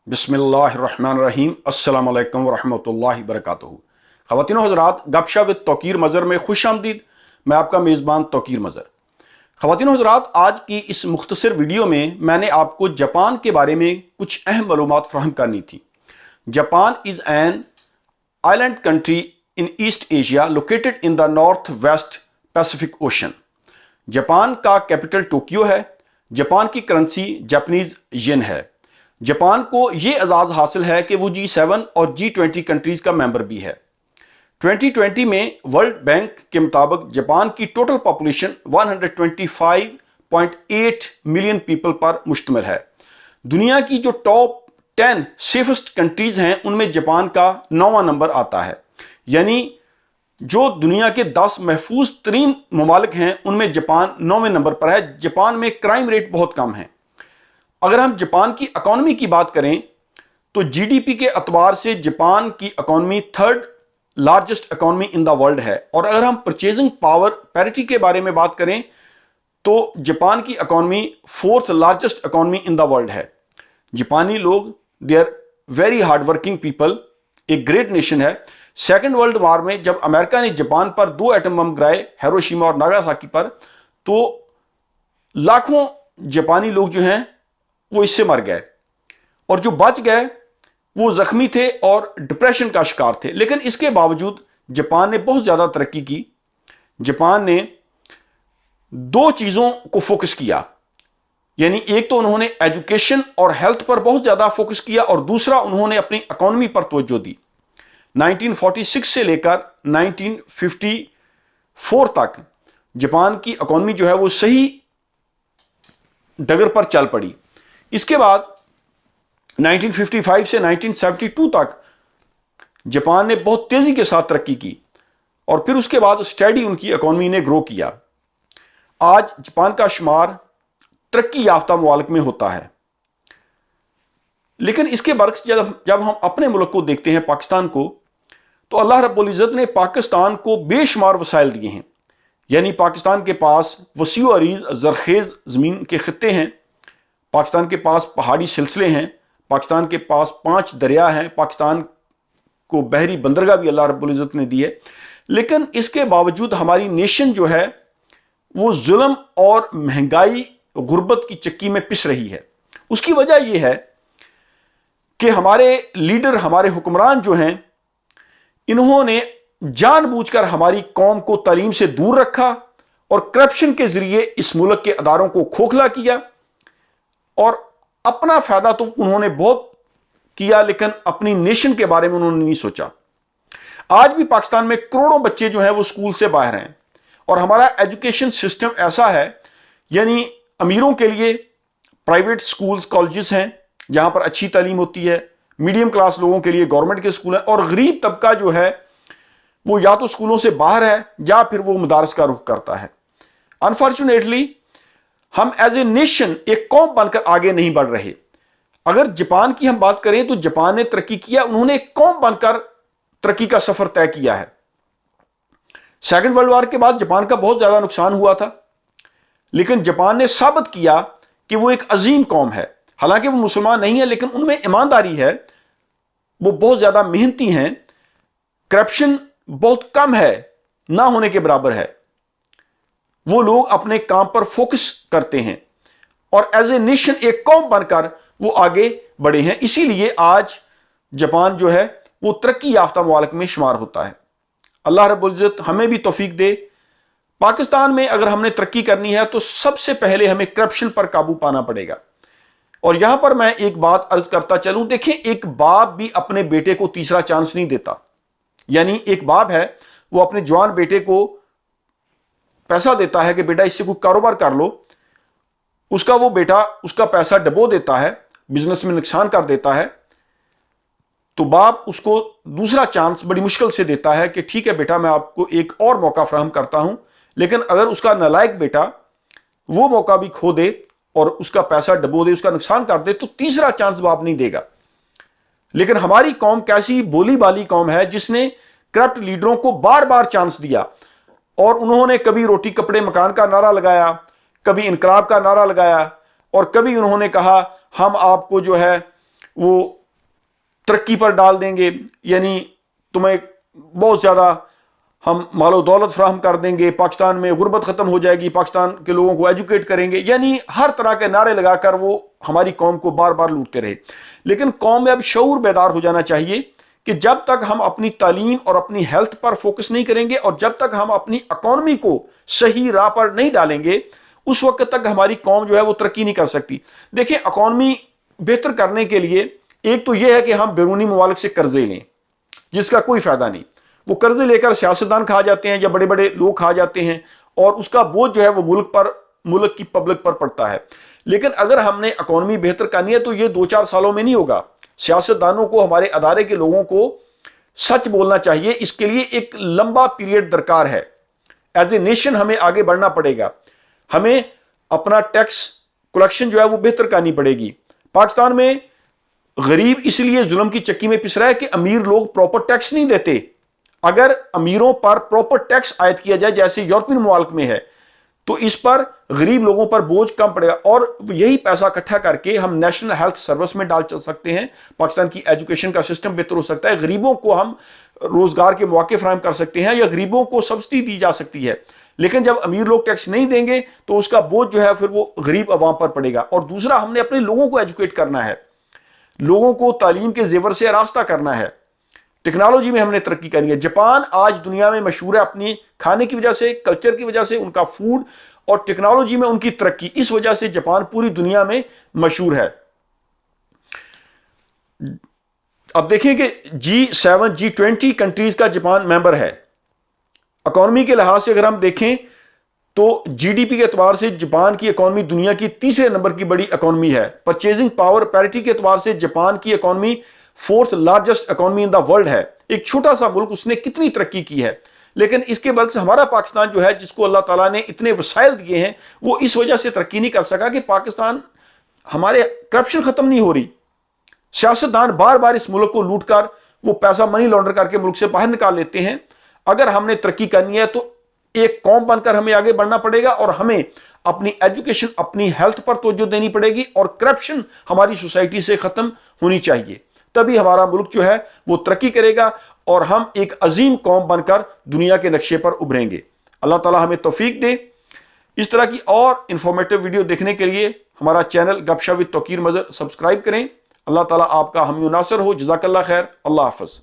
बिस्मिल्लाहिर्रहमानिर्रहीम अस्सलाम वालेकुम वरहमतुल्लाहि वबरकातुहू। ख़वातीन व हज़रात, गपशप विद तौकीर मज़र में खुश आमदीद। मैं आपका मेज़बान तौकीर मज़र। ख़वातीन व हज़रात, आज की इस मुख्तसर वीडियो में मैंने आपको जापान के बारे में कुछ अहम मालूमात फ़राहम करनी थी। Japan is an island country in east Asia located in the north west Pacific ocean. Japan का कैपिटल टोक्यो है। जापान की करेंसी जापानीज येन है। जापान को यह एजाज़ हासिल है कि वो G7 और G20 कंट्रीज़ का मेंबर भी है। 2020 में वर्ल्ड बैंक के मुताबिक जापान की टोटल पॉपुलेशन 125.8 मिलियन पीपल पर मुश्तमिल है। दुनिया की जो टॉप 10 सेफेस्ट कंट्रीज़ हैं उनमें जापान का 9वां नंबर आता है। यानी जो दुनिया के 10 महफूज तरीन ममालिक हैं उनमें जापान 9वें नंबर पर है। जापान में क्राइम रेट बहुत कम है। अगर हम जापान की इकॉनमी की बात करें तो जीडीपी के अतबार से जापान की economy third largest economy in the world है। और अगर हम परचेजिंग पावर पैरिटी के बारे में बात करें तो जापान की economy fourth largest economy in the world है। जापानी लोग they are very hard working people, एक ग्रेट नेशन है। सेकेंड वर्ल्ड वॉर में जब अमेरिका ने जापान पर 2 एटम बम गिराए, हिरोशिमा और नागासाकी पर, तो लाखों जापानी लोग जो हैं वो इससे मर गए और जो बच गए वो जख्मी थे और डिप्रेशन का शिकार थे। लेकिन इसके बावजूद जापान ने बहुत ज्यादा तरक्की की। जापान ने 2 चीजों को फोकस किया, यानी एक तो उन्होंने एजुकेशन और हेल्थ पर बहुत ज्यादा फोकस किया और दूसरा उन्होंने अपनी इकॉनमी पर तवज्जो दी। 1946 से लेकर 1954 तक जापान की इकॉनमी जो है वो सही डगर पर चल पड़ी। इसके बाद 1955 से 1972 तक जापान ने बहुत तेजी के साथ तरक्की की और फिर उसके बाद स्टेडी उनकी इकॉनमी ने ग्रो किया। आज जापान का शुमार तरक्की याफ्ता मुल्क में होता है। लेकिन इसके बरक्स जब हम अपने मुल्क को देखते हैं, पाकिस्तान को, तो अल्लाह रब्बुल इज़्ज़त ने पाकिस्तान को बेशुमार वसाइल दिए हैं। यानी पाकिस्तान के पास वसी व अरीज़ ज़रखेज़ ज़मीन के खित्ते हैं, पाकिस्तान के पास पहाड़ी सिलसिले हैं, पाकिस्तान के पास 5 दरिया हैं, पाकिस्तान को बहरी बंदरगाह भी अल्लाह रब्बुल इज़्ज़त ने दी है। लेकिन इसके बावजूद हमारी नेशन जो है वो जुल्म और महंगाई गुर्बत की चक्की में पिस रही है। उसकी वजह यह है कि हमारे लीडर, हमारे हुक्मरान जो हैं, इन्होंने जानबूझकर हमारी कौम को तालीम से दूर रखा और करप्शन के जरिए इस मुल्क के अदारों को खोखला किया और अपना फायदा तो उन्होंने बहुत किया लेकिन अपनी नेशन के बारे में उन्होंने नहीं सोचा। आज भी पाकिस्तान में करोड़ों बच्चे जो हैं वो स्कूल से बाहर हैं और हमारा एजुकेशन सिस्टम ऐसा है, यानी अमीरों के लिए प्राइवेट स्कूल्स कॉलेजेस हैं जहां पर अच्छी तालीम होती है, मीडियम क्लास लोगों के लिए गवर्नमेंट के स्कूल हैं और गरीब तबका जो है वो या तो स्कूलों से बाहर है या फिर वो मदारस का रुख करता है। अनफॉर्चुनेटली हम एज ए नेशन एक कौम बनकर आगे नहीं बढ़ रहे। अगर जापान की हम बात करें तो जापान ने तरक्की किया, उन्होंने एक कौम बनकर तरक्की का सफर तय किया है। सेकेंड वर्ल्ड वॉर के बाद जापान का बहुत ज्यादा नुकसान हुआ था, लेकिन जापान ने साबित किया कि वो एक अजीम कौम है। हालांकि वो मुसलमान नहीं है लेकिन उनमें ईमानदारी है, वो बहुत ज्यादा मेहनती हैं, करप्शन बहुत कम है, ना होने के बराबर है। वो लोग अपने काम पर फोकस करते हैं और एज ए नेशन एक कौम बनकर वो आगे बढ़े हैं। इसीलिए आज जापान जो है वो तरक्की याफ्ता मुल्क में शुमार होता है। अल्लाह रब्बुल इज़्ज़त हमें भी तौफीक दे। पाकिस्तान में अगर हमने तरक्की करनी है तो सबसे पहले हमें करप्शन पर काबू पाना पड़ेगा। और यहां पर मैं एक बात अर्ज करता चलूं, देखें, एक बाप भी अपने बेटे को तीसरा चांस नहीं देता। यानी एक बाप है, वो अपने जवान बेटे को पैसा देता है कि बेटा इससे कोई कारोबार कर लो, उसका वो बेटा उसका पैसा डबो देता है, बिजनेस में नुकसान कर देता है, तो बाप उसको दूसरा चांस बड़ी मुश्किल से देता है कि ठीक है बेटा, मैं आपको एक और मौका फराहम करता हूं। लेकिन अगर उसका नालायक बेटा वो मौका भी खो दे और उसका पैसा डबो दे, उसका नुकसान कर दे, तो तीसरा चांस बाप नहीं देगा। लेकिन हमारी कौम कैसी बोली बाली कौम है जिसने करप्ट लीडरों को बार बार चांस दिया और उन्होंने कभी रोटी कपड़े मकान का नारा लगाया, कभी इनकलाब का नारा लगाया और कभी उन्होंने कहा हम आपको जो है वो ترقی پر ڈال دیں گے، یعنی تمہیں بہت زیادہ ہم مال و دولت فراہم کر دیں گے، پاکستان میں غربت ختم ہو جائے گی، پاکستان کے لوگوں کو ایجوکیٹ کریں گے، یعنی ہر طرح کے نعرے لگا کر وہ ہماری قوم کو بار بار لوٹتے رہے۔ لیکن قوم میں اب شعور بیدار ہو جانا چاہیے کہ جب تک ہم اپنی تعلیم اور اپنی ہیلتھ پر فوکس نہیں کریں گے اور جب تک ہم اپنی اکانومی کو صحیح راہ پر نہیں ڈالیں گے، اس وقت تک ہماری قوم جو ہے وہ ترقی نہیں کر سکتی۔ دیکھیں، اکانومی بہتر کرنے کے لیے ایک تو یہ ہے کہ ہم بیرونی ممالک سے قرضے لیں، جس کا کوئی فائدہ نہیں۔ وہ قرضے لے کر سیاستدان کھا جاتے ہیں یا بڑے بڑے لوگ کھا جاتے ہیں، اور اس کا بوجھ جو ہے وہ ملک کی پبلک پر پڑتا ہے۔ لیکن اگر ہم نے اکانومی بہتر کرنی ہے تو یہ 2-4 سالوں میں نہیں ہوگا۔ سیاستدانوں کو، ہمارے ادارے کے لوگوں کو سچ بولنا چاہیے، اس کے لیے ایک لمبا پیریڈ درکار ہے۔ ایز اے نیشن ہمیں آگے بڑھنا پڑے گا، ہمیں اپنا ٹیکس کلیکشن جو ہے وہ بہتر کرنی پڑے گی۔ پاکستان میں غریب اس لیے ظلم کی چکی میں پس رہا ہے کہ امیر لوگ پراپر ٹیکس نہیں دیتے۔ اگر امیروں پر پراپر ٹیکس عائد کیا جائے جیسے یورپین ممالک میں ہے تو اس پر غریب لوگوں پر بوجھ کم پڑے گا، اور یہی پیسہ اکٹھا کر کے ہم نیشنل ہیلتھ سروس میں ڈال سکتے ہیں، پاکستان کی ایجوکیشن کا سسٹم بہتر ہو سکتا ہے، غریبوں کو ہم روزگار کے مواقع فراہم کر سکتے ہیں، یا غریبوں کو سبسڈی دی جا سکتی ہے۔ لیکن جب امیر لوگ ٹیکس نہیں دیں گے تو اس کا بوجھ جو ہے پھر وہ غریب عوام پر پڑے گا۔ اور دوسرا، ہم نے اپنے لوگوں کو ایجوکیٹ کرنا ہے، لوگوں کو تعلیم کے زیور سے آراستہ کرنا ہے۔ ٹیکنالوجی میں ہم نے ترقی کرنی ہے۔ جاپان آج دنیا میں مشہور ہے اپنی کھانے کی وجہ سے، کلچر کی وجہ سے، ان کا فوڈ اور ٹیکنالوجی میں ان کی ترقی، اس وجہ سے جاپان پوری دنیا میں مشہور ہے۔ اب دیکھیں کہ G7 G20 کنٹریز کا جاپان ممبر ہے۔ اکانومی کے لحاظ سے اگر ہم دیکھیں تو جی ڈی پی کے اعتبار سے جاپان کی اکانومی دنیا کی 3رے نمبر کی بڑی اکانومی ہے۔ پرچیزنگ پاور پیرٹی کے اعتبار سے جاپان کی economy 4th largest economy in the world ہے۔ ایک چھوٹا سا ملک، اس نے کتنی ترقی کی ہے۔ لیکن اس کے برعکس ہمارا پاکستان جو ہے، جس کو اللہ تعالیٰ نے اتنے وسائل دیے ہیں، وہ اس وجہ سے ترقی نہیں کر سکا کہ پاکستان، ہمارے کرپشن ختم نہیں ہو رہی۔ سیاستدان بار بار اس ملک کو لوٹ کر وہ پیسہ منی لانڈر کر کے ملک سے باہر نکال لیتے ہیں۔ اگر ہم نے ترقی کرنی ہے تو ایک قوم بن کر ہمیں آگے بڑھنا پڑے گا، اور ہمیں اپنی ایجوکیشن، اپنی ہیلتھ پر توجہ دینی پڑے گی، اور کرپشن ہماری سوسائٹی سے ختم ہونی چاہیے۔ تبھی ہمارا ملک جو ہے وہ ترقی کرے گا اور ہم ایک عظیم قوم بن کر دنیا کے نقشے پر ابھریں گے۔ اللہ تعالیٰ ہمیں توفیق دے۔ اس طرح کی اور انفارمیٹو ویڈیو دیکھنے کے لیے ہمارا چینل گپ ship with Tauqeer Mazhar subscribe کریں۔ اللہ تعالیٰ آپ کا حامی و ناصر ہو۔ جزاک اللہ خیر۔ اللہ حافظ۔